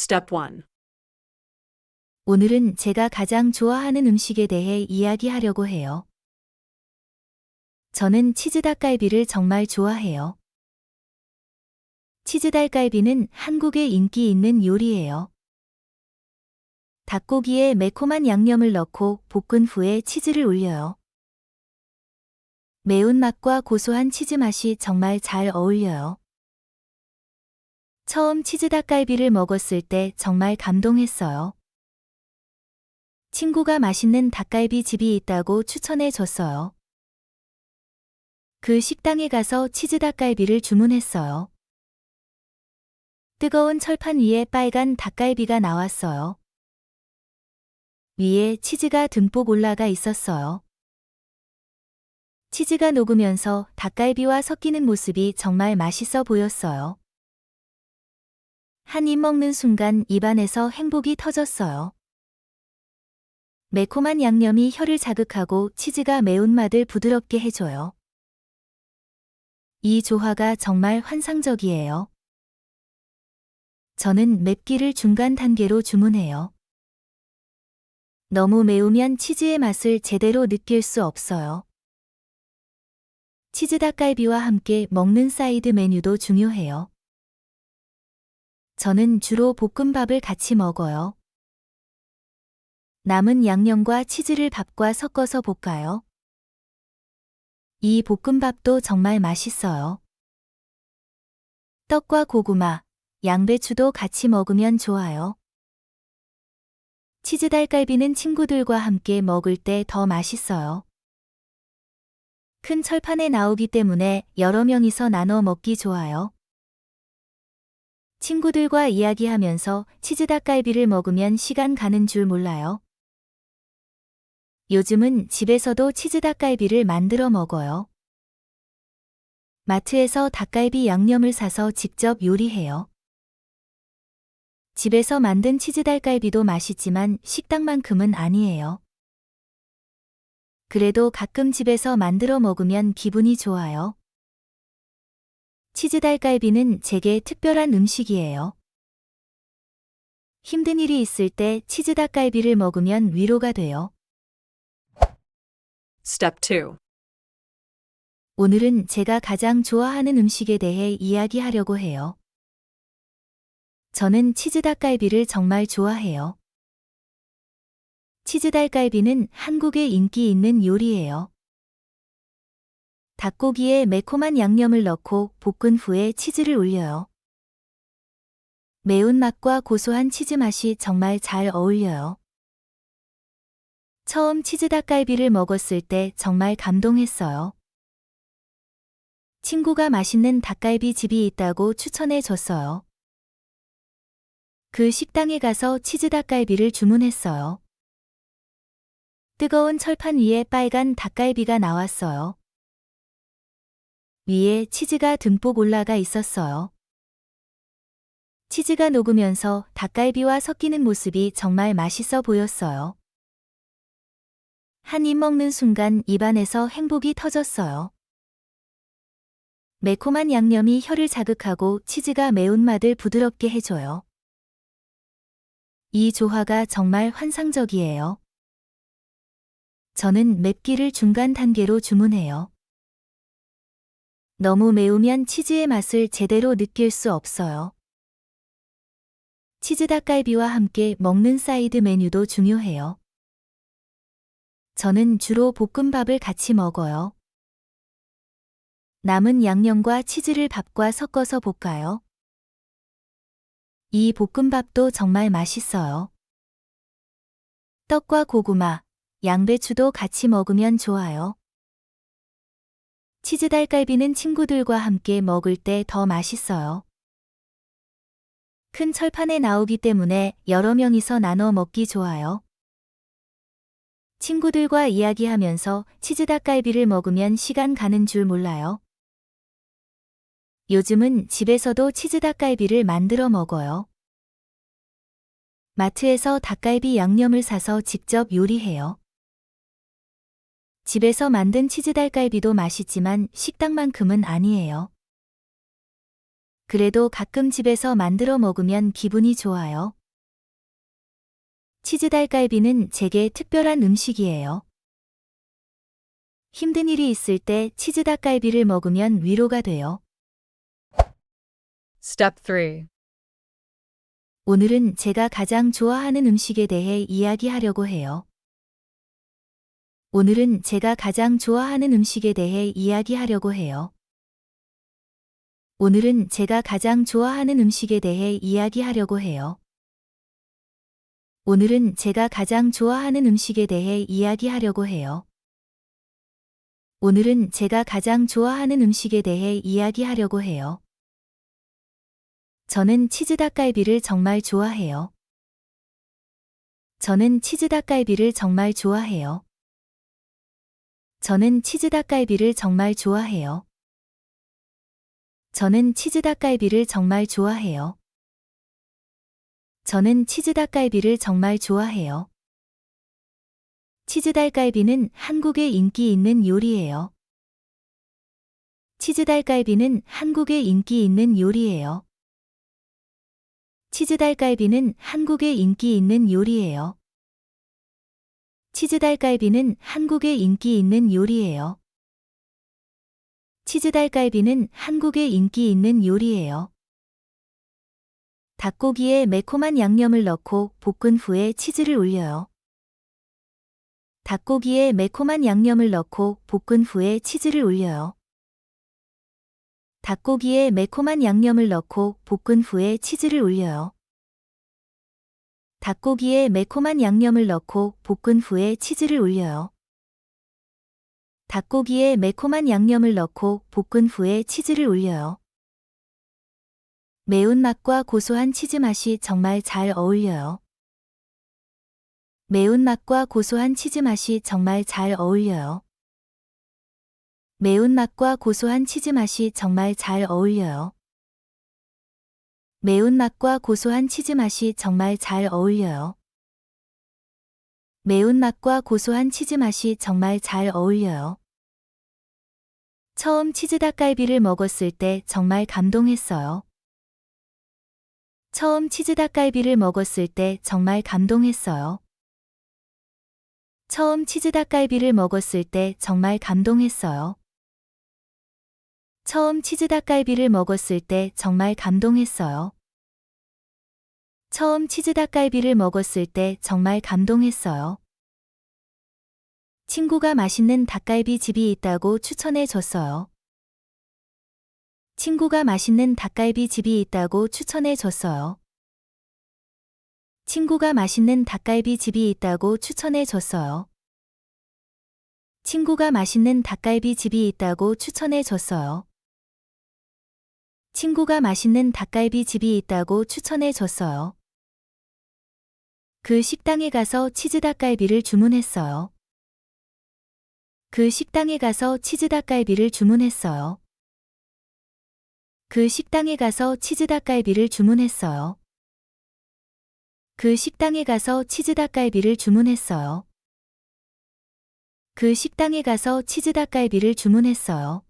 Step 1. 오늘은 제가 가장 좋아하는 음식에 대해 이야기하려고 해요. 저는 치즈 닭갈비를 정말 좋아해요. 치즈 닭갈비는 한국에 인기 있는 요리예요. 닭고기에 매콤한 양념을 넣고 볶은 후에 치즈를 올려요. 매운맛과 고소한 치즈 맛이 정말 잘 어울려요. 처음 치즈 닭갈비를 먹었을 때 정말 감동했어요. 친구가 맛있는 닭갈비 집이 있다고 추천해 줬어요. 그 식당에 가서 치즈 닭갈비를 주문했어요. 뜨거운 철판 위에 빨간 닭갈비가 나왔어요. 위에 치즈가 듬뿍 올라가 있었어요. 치즈가 녹으면서 닭갈비와 섞이는 모습이 정말 맛있어 보였어요. 한 입 먹는 순간 입안에서 행복이 터졌어요. 매콤한 양념이 혀를 자극하고 치즈가 매운맛을 부드럽게 해줘요. 이 조화가 정말 환상적이에요. 저는 맵기를 중간 단계로 주문해요. 너무 매우면 치즈의 맛을 제대로 느낄 수 없어요. 치즈 닭갈비와 함께 먹는 사이드 메뉴도 중요해요. 저는 주로 볶음밥을 같이 먹어요. 남은 양념과 치즈를 밥과 섞어서 볶아요. 이 볶음밥도 정말 맛있어요. 떡과 고구마, 양배추도 같이 먹으면 좋아요. 치즈 닭갈비는 친구들과 함께 먹을 때 더 맛있어요. 큰 철판에 나오기 때문에 여러 명이서 나눠 먹기 좋아요. 친구들과 이야기하면서 치즈 닭갈비를 먹으면 시간 가는 줄 몰라요. 요즘은 집에서도 치즈 닭갈비를 만들어 먹어요. 마트에서 닭갈비 양념을 사서 직접 요리해요. 집에서 만든 치즈 닭갈비도 맛있지만 식당만큼은 아니에요. 그래도 가끔 집에서 만들어 먹으면 기분이 좋아요. 치즈 닭갈비는 제게 특별한 음식이에요. 힘든 일이 있을 때 치즈 닭갈비를 먹으면 위로가 돼요. Step 2. 오늘은 제가 가장 좋아하는 음식에 대해 이야기하려고 해요. 저는 치즈 닭갈비를 정말 좋아해요. 치즈 닭갈비는 한국에 인기 있는 요리예요. 닭고기에 매콤한 양념을 넣고 볶은 후에 치즈를 올려요. 매운맛과 고소한 치즈 맛이 정말 잘 어울려요. 처음 치즈 닭갈비를 먹었을 때 정말 감동했어요. 친구가 맛있는 닭갈비 집이 있다고 추천해 줬어요. 그 식당에 가서 치즈 닭갈비를 주문했어요. 뜨거운 철판 위에 빨간 닭갈비가 나왔어요. 위에 치즈가 듬뿍 올라가 있었어요. 치즈가 녹으면서 닭갈비와 섞이는 모습이 정말 맛있어 보였어요. 한 입 먹는 순간 입안에서 행복이 터졌어요. 매콤한 양념이 혀를 자극하고 치즈가 매운맛을 부드럽게 해줘요. 이 조화가 정말 환상적이에요. 저는 맵기를 중간 단계로 주문해요. 너무 매우면 치즈의 맛을 제대로 느낄 수 없어요. 치즈 닭갈비와 함께 먹는 사이드 메뉴도 중요해요. 저는 주로 볶음밥을 같이 먹어요. 남은 양념과 치즈를 밥과 섞어서 볶아요. 이 볶음밥도 정말 맛있어요. 떡과 고구마, 양배추도 같이 먹으면 좋아요. 치즈 닭갈비는 친구들과 함께 먹을 때 더 맛있어요. 큰 철판에 나오기 때문에 여러 명이서 나눠 먹기 좋아요. 친구들과 이야기하면서 치즈 닭갈비를 먹으면 시간 가는 줄 몰라요. 요즘은 집에서도 치즈 닭갈비를 만들어 먹어요. 마트에서 닭갈비 양념을 사서 직접 요리해요. 집에서 만든 치즈 닭갈비도 맛있지만 식당만큼은 아니에요. 그래도 가끔 집에서 만들어 먹으면 기분이 좋아요. 치즈 닭갈비는 제게 특별한 음식이에요. 힘든 일이 있을 때 치즈 닭갈비를 먹으면 위로가 돼요. Step 3. 오늘은 제가 가장 좋아하는 음식에 대해 이야기하려고 해요. 오늘은 제가 가장 좋아하는 음식에 대해 이야기하려고 해요. 오늘은 제가 가장 좋아하는 음식에 대해 이야기하려고 해요. 오늘은 제가 가장 좋아하는 음식에 대해 이야기하려고 해요. 오늘은 제가 가장 좋아하는 음식에 대해 이야기하려고 해요. 저는 치즈 닭갈비를 정말 좋아해요. 저는 치즈 닭갈비를 정말 좋아해요. 저는 치즈 닭갈비를 정말 좋아해요. 저는 치즈 닭갈비를 정말 좋아해요. 저는 치즈 닭갈비를 정말 좋아해요. 치즈 닭갈비는 한국에 인기 있는 요리예요. 치즈 닭갈비는 한국에 인기 있는 요리예요. 치즈 닭갈비는 한국에 인기 있는 요리예요. 치즈 닭갈비는 한국에 인기 있는 요리예요. 치즈 닭갈비는 한국에 인기 있는 요리예요. 닭고기에 매콤한 양념을 넣고 볶은 후에 치즈를 올려요. 닭고기에 매콤한 양념을 넣고 볶은 후에 치즈를 올려요. 닭고기에 매콤한 양념을 넣고 볶은 후에 치즈를 올려요. 닭고기에 매콤한 양념을 넣고 볶은 후에 치즈를 올려요. 닭고기에 매콤한 양념을 넣고 볶은 후에 치즈를 올려요. 매운맛과 고소한 치즈 맛이 정말 잘 어울려요. 매운맛과 고소한 치즈 맛이 정말 잘 어울려요. 매운맛과 고소한 치즈 맛이 정말 잘 어울려요. 매운맛과 고소한 치즈 맛이 정말 잘 어울려요. 매운맛과 고소한 치즈 맛이 정말 잘 어울려요. 처음 치즈 닭갈비를 먹었을 때 정말 감동했어요. 처음 치즈 닭갈비를 먹었을 때 정말 감동했어요. 처음 치즈 닭갈비를 먹었을 때 정말 감동했어요. 처음 치즈 닭갈비를 먹었을 때 정말 감동했어요. 처음 치즈 닭갈비를 먹었을 때 정말 감동했어요. 친구가 맛있는 닭갈비 집이 있다고 추천해 줬어요. 친구가 맛있는 닭갈비 집이 있다고 추천해 줬어요. 친구가 맛있는 닭갈비 집이 있다고 추천해 줬어요. 친구가 맛있는 닭갈비 집이 있다고 추천해 줬어요. 친구가 맛있는 닭갈비 집이 있다고 추천해 줬어요. 그 식당에 가서 치즈 닭갈비를 주문했어요. 그 식당에 가서 치즈 닭갈비를 주문했어요. 그 식당에 가서 치즈 닭갈비를 주문했어요. 그 식당에 가서 치즈 닭갈비를 주문했어요. 그 식당에 가서 치즈 닭갈비를 주문했어요.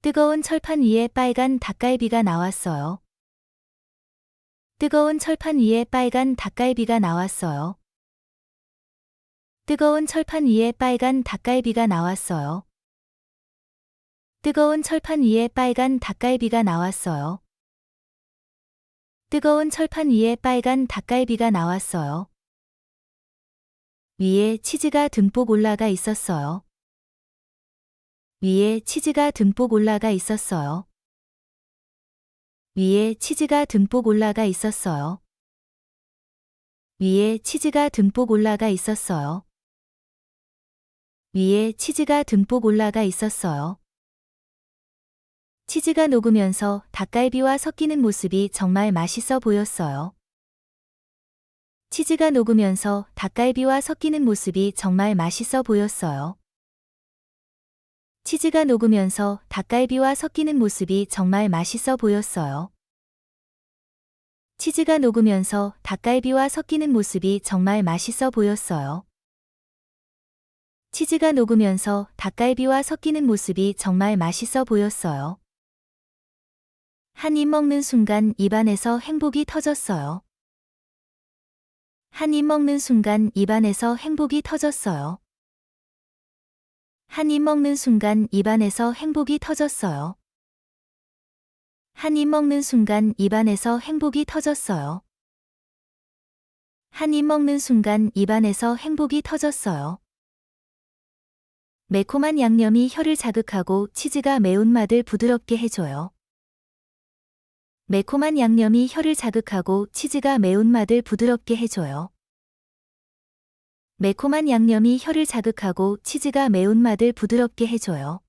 뜨거운 철판 위에 빨간 닭갈비가 나왔어요. 뜨거운 철판 위에 빨간 닭갈비가 나왔어요. 뜨거운 철판 위에 빨간 닭갈비가 나왔어요. 뜨거운 철판 위에 빨간 닭갈비가 나왔어요. 뜨거운 철판 위에 빨간 닭갈비가 나왔어요. 위에 치즈가 듬뿍 올라가 있었어요. 위에 치즈가 듬뿍 올라가 있었어요. 위에 치즈가 듬뿍 올라가 있었어요. 위에 치즈가 듬뿍 올라가 있었어요. 위에 치즈가 듬뿍 올라가 있었어요. 치즈가 녹으면서 닭갈비와 섞이는 모습이 정말 맛있어 보였어요. 치즈가 녹으면서 닭갈비와 섞이는 모습이 정말 맛있어 보였어요. 치즈가 녹으면서 닭갈비와 섞이는 모습이 정말 맛있어 보였어요. 치즈가 녹으면서 닭갈비와 섞이는 모습이 정말 맛있어 보였어요. 치즈가 녹으면서 닭갈비와 섞이는 모습이 정말 맛있어 보였어요. 한 입 먹는 순간 입안에서 행복이 터졌어요. 한 입 먹는 순간 입안에서 행복이 터졌어요. 한 입 먹는 순간 입안에서 행복이 터졌어요. 한 입 먹는 순간 입안에서 행복이 터졌어요. 한 입 먹는 순간 입안에서 행복이 터졌어요. 매콤한 양념이 혀를 자극하고 치즈가 매운맛을 부드럽게 해줘요. 매콤한 양념이 혀를 자극하고 치즈가 매운맛을 부드럽게 해줘요. 매콤한 양념이 혀를 자극하고 치즈가 매운맛을 부드럽게 해줘요.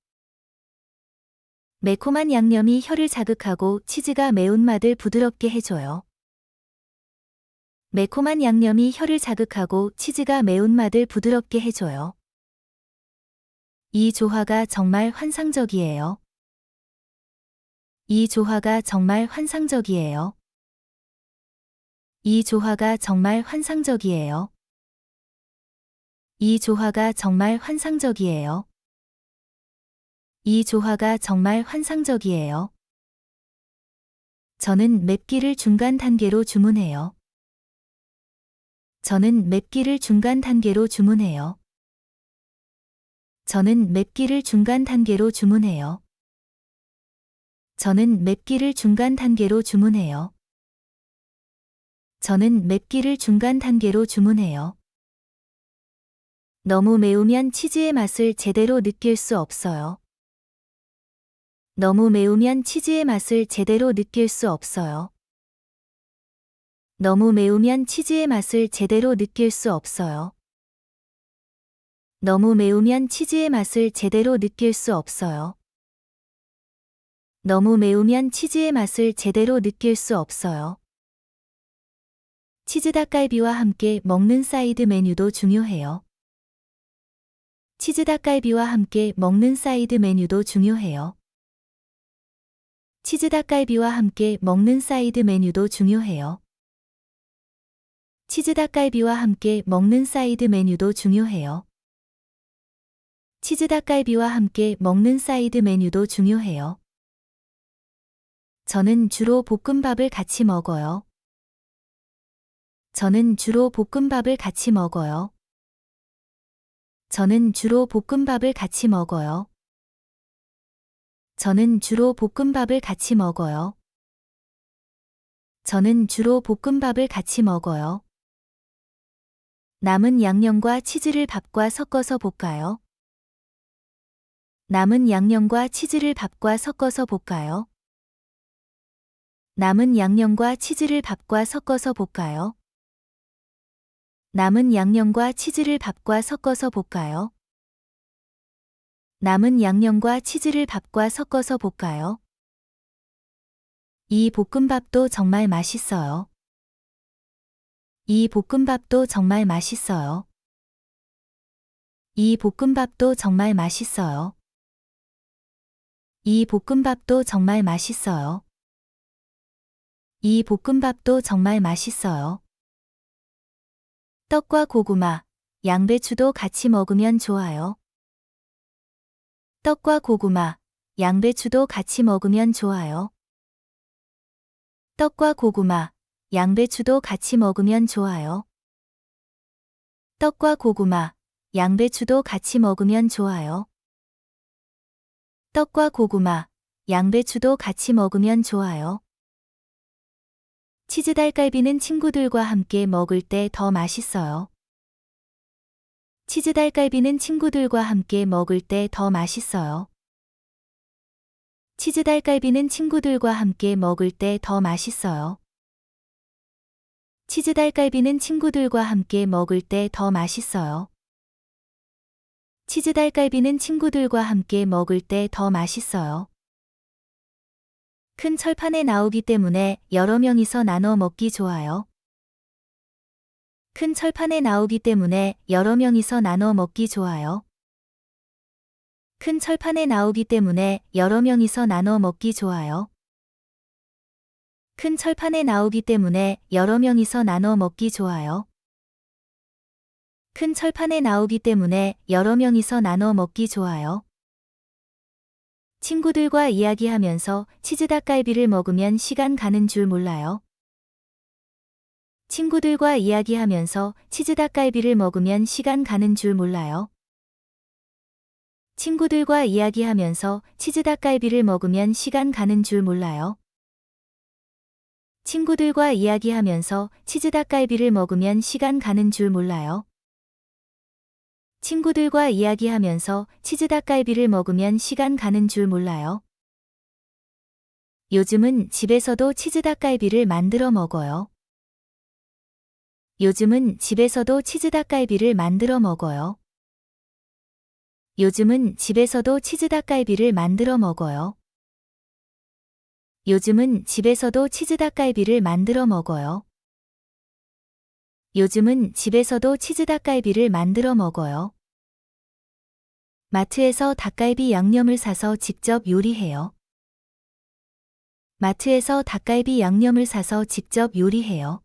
매콤한 양념이 혀를 자극하고 치즈가 매운맛을 부드럽게 해줘요. 매콤한 양념이 혀를 자극하고 치즈가 매운맛을 부드럽게 해줘요. 이 조화가 정말 환상적이에요. 이 조화가 정말 환상적이에요. 이 조화가 정말 환상적이에요. 이 조화가 정말 환상적이에요. 이 조화가 정말 환상적이에요. 저는 맵기를 중간 단계로 주문해요. 저는 맵기를 중간 단계로 주문해요. 저는 맵기를 중간 단계로 주문해요. 저는 맵기를 중간 단계로 주문해요. 저는 맵기를 중간 단계로 주문해요. 너무 매우면 치즈의 맛을 제대로 느낄 수 없어요. 너무 매우면 치즈의 맛을 제대로 느낄 수 없어요. 너무 매우면 치즈의 맛을 제대로 느낄 수 없어요. 너무 매우면 치즈의 맛을 제대로 느낄 수 없어요. 너무 매우면 치즈의 맛을 제대로 느낄 수 없어요. 치즈 닭갈비와 함께 먹는 사이드 메뉴도 중요해요. 치즈 닭갈비와 함께 먹는 사이드 메뉴도 중요해요. 치즈 닭갈비와 함께 먹는 사이드 메뉴도 중요해요. 치즈 닭갈비와 함께 먹는 사이드 메뉴도 중요해요. 치즈 닭갈비와 함께 먹는 사이드 메뉴도 중요해요. 저는 주로 볶음밥을 같이 먹어요. 저는 주로 볶음밥을 같이 먹어요. 저는 주로 볶음밥을 같이 먹어요. 저는 주로 볶음밥을 같이 먹어요. 저는 주로 볶음밥을 같이 먹어요. 남은 양념과 치즈를 밥과 섞어서 볶아요. 남은 양념과 치즈를 밥과 섞어서 볶아요. 남은 양념과 치즈를 밥과 섞어서 볶아요. 남은 양념과 치즈를 밥과 섞어서 볶아요. 남은 양념과 치즈를 밥과 섞어서 볶아요. 이 볶음밥도 정말 맛있어요. 이 볶음밥도 정말 맛있어요. 이 볶음밥도 정말 맛있어요. 이 볶음밥도 정말 맛있어요. 이 볶음밥도 정말 맛있어요. 떡과 고구마, 양배추도 같이 먹으면 좋아요. 떡과 고구마, 양배추도 같이 먹으면 좋아요. 떡과 고구마, 양배추도 같이 먹으면 좋아요. 떡과 고구마, 양배추도 같이 먹으면 좋아요. 떡과 고구마, 양배추도 같이 먹으면 좋아요. 치즈 닭갈비는 친구들과 함께 먹을 때 더 맛있어요. 치즈 닭갈비는 친구들과 함께 먹을 때 더 맛있어요. 치즈 닭갈비는 친구들과 함께 먹을 때 더 맛있어요. 치즈 닭갈비는 친구들과 함께 먹을 때 더 맛있어요. 치즈 닭갈비는 친구들과 함께 먹을 때 더 맛있어요. 큰 철판에 나오기 때문에 여러 명이서 나눠 먹기 좋아요. 큰 철판에 나오기 때문에 여러 명이서 나눠 먹기 좋아요. 큰 철판에 나오기 때문에 여러 명이서 나눠 먹기 좋아요. 큰 철판에 나오기 때문에 여러 명이서 나눠 먹기 좋아요. 큰 철판에 나오기 때문에 여러 명이서 나눠 먹기 좋아요. 친구들과 이야기하면서 치즈 닭갈비를 먹으면 시간 가는 줄 몰라요. 친구들과 이야기하면서 치즈 닭갈비를 먹으면 시간 가는 줄 몰라요. 친구들과 이야기하면서 치즈 닭갈비를 먹으면 시간 가는 줄 몰라요. 친구들과 이야기하면서 치즈 닭갈비를 먹으면 시간 가는 줄 몰라요. 친구들과 이야기하면서 치즈 닭갈비를 먹으면 시간 가는 줄 몰라요. 요즘은 집에서도 치즈 닭갈비를 만들어 먹어요. 요즘은 집에서도 치즈 닭갈비를 만들어 먹어요. 요즘은 집에서도 치즈 닭갈비를 만들어 먹어요. 요즘은 집에서도 치즈 닭갈비를 만들어 먹어요. 요즘은 집에서도 치즈 닭갈비를 만들어 먹어요. 마트에서 닭갈비 양념을 사서 직접 요리해요. 마트에서 닭갈비 양념을 사서 직접 요리해요.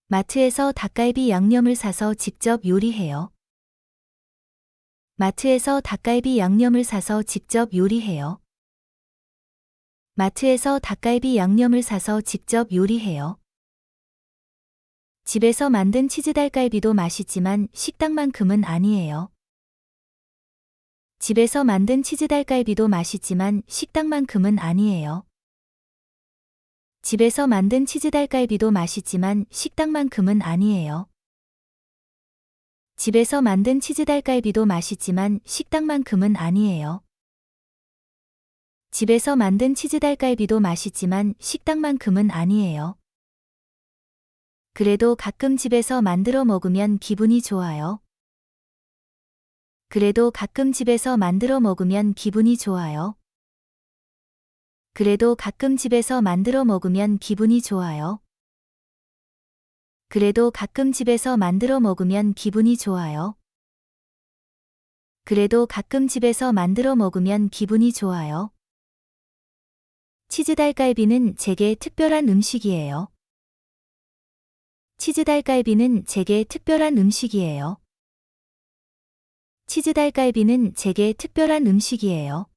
마트에서 닭갈비 양념을 사서 직접 요리해요. 마트에서 닭갈비 양념을 사서 직접 요리해요. 마트에서 닭갈비 양념을 사서 직접 요리해요. 집에서 만든 치즈 닭갈비도 맛있지만 식당만큼은 아니에요. 집에서 만든 치즈 닭갈비도 맛있지만 식당만큼은 아니에요. 집에서 만든 치즈 닭갈비도 맛있지만 식당만큼은 아니에요. 집에서 만든 치즈 닭갈비도 맛있지만 식당만큼은 아니에요. 집에서 만든 치즈 닭갈비도 맛있지만 식당만큼은 아니에요. 그래도 가끔 집에서 만들어 먹으면 기분이 좋아요. 그래도 가끔 집에서 만들어 먹으면 기분이 좋아요. 그래도 가끔 집에서 만들어 먹으면 기분이 좋아요. 그래도 가끔 집에서 만들어 먹으면 기분이 좋아요. 그래도 가끔 집에서 만들어 먹으면 기분이 좋아요. 치즈 닭갈비는 제게 특별한 음식이에요. 치즈 닭갈비는 제게 특별한 음식이에요. 치즈 닭갈비는 제게 특별한 음식이에요.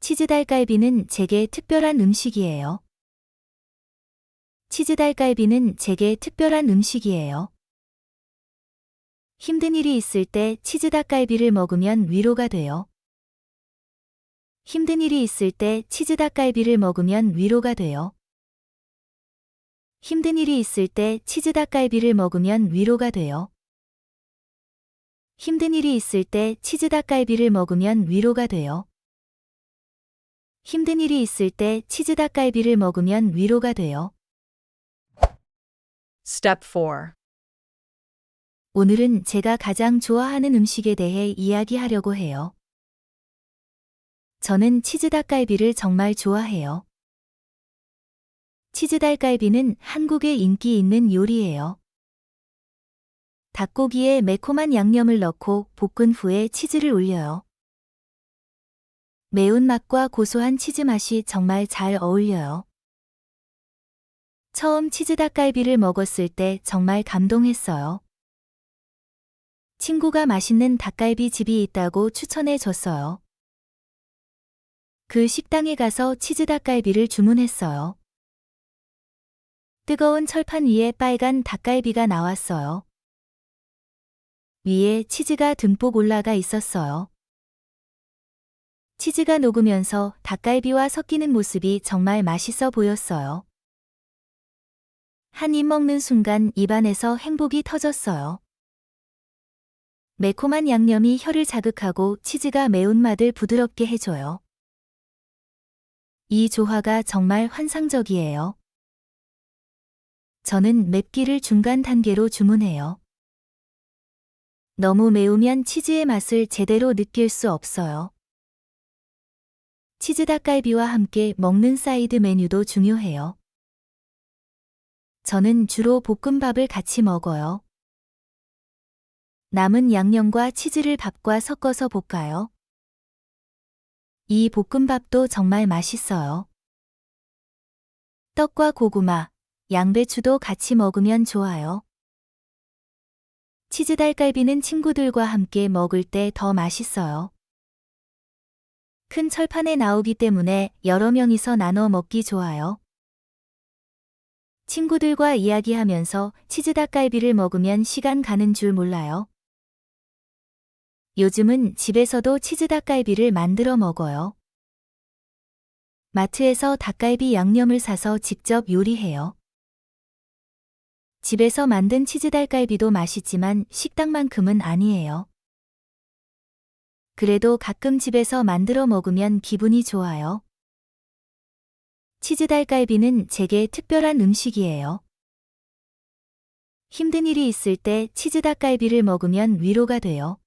치즈 닭갈비는 제게 특별한 음식이에요. 치즈 닭갈비는 제게 특별한 음식이에요. 힘든 일이 있을 때 치즈 닭갈비를 먹으면 위로가 돼요. 힘든 일이 있을 때 치즈 닭갈비를 먹으면 위로가 돼요. 힘든 일이 있을 때 치즈 닭갈비를 먹으면 위로가 돼요. 힘든 일이 있을 때 치즈 닭갈비를 먹으면 위로가 돼요. 힘든 일이 있을 때 치즈 닭갈비를 먹으면 위로가 돼요. Step 4. 오늘은 제가 가장 좋아하는 음식에 대해 이야기하려고 해요. 저는 치즈 닭갈비를 정말 좋아해요. 치즈 닭갈비는 한국에 인기 있는 요리예요. 닭고기에 매콤한 양념을 넣고 볶은 후에 치즈를 올려요. 매운맛과 고소한 치즈 맛이 정말 잘 어울려요. 처음 치즈 닭갈비를 먹었을 때 정말 감동했어요. 친구가 맛있는 닭갈비 집이 있다고 추천해 줬어요. 그 식당에 가서 치즈 닭갈비를 주문했어요. 뜨거운 철판 위에 빨간 닭갈비가 나왔어요. 위에 치즈가 듬뿍 올라가 있었어요. 치즈가 녹으면서 닭갈비와 섞이는 모습이 정말 맛있어 보였어요. 한 입 먹는 순간 입안에서 행복이 터졌어요. 매콤한 양념이 혀를 자극하고 치즈가 매운맛을 부드럽게 해줘요. 이 조화가 정말 환상적이에요. 저는 맵기를 중간 단계로 주문해요. 너무 매우면 치즈의 맛을 제대로 느낄 수 없어요. 치즈 닭갈비와 함께 먹는 사이드 메뉴도 중요해요. 저는 주로 볶음밥을 같이 먹어요. 남은 양념과 치즈를 밥과 섞어서 볶아요. 이 볶음밥도 정말 맛있어요. 떡과 고구마, 양배추도 같이 먹으면 좋아요. 치즈 닭갈비는 친구들과 함께 먹을 때 더 맛있어요. 큰 철판에 나오기 때문에 여러 명이서 나눠 먹기 좋아요. 친구들과 이야기하면서 치즈 닭갈비를 먹으면 시간 가는 줄 몰라요. 요즘은 집에서도 치즈 닭갈비를 만들어 먹어요. 마트에서 닭갈비 양념을 사서 직접 요리해요. 집에서 만든 치즈 닭갈비도 맛있지만 식당만큼은 아니에요. 그래도 가끔 집에서 만들어 먹으면 기분이 좋아요. 치즈 닭갈비는 제게 특별한 음식이에요. 힘든 일이 있을 때 치즈 닭갈비를 먹으면 위로가 돼요.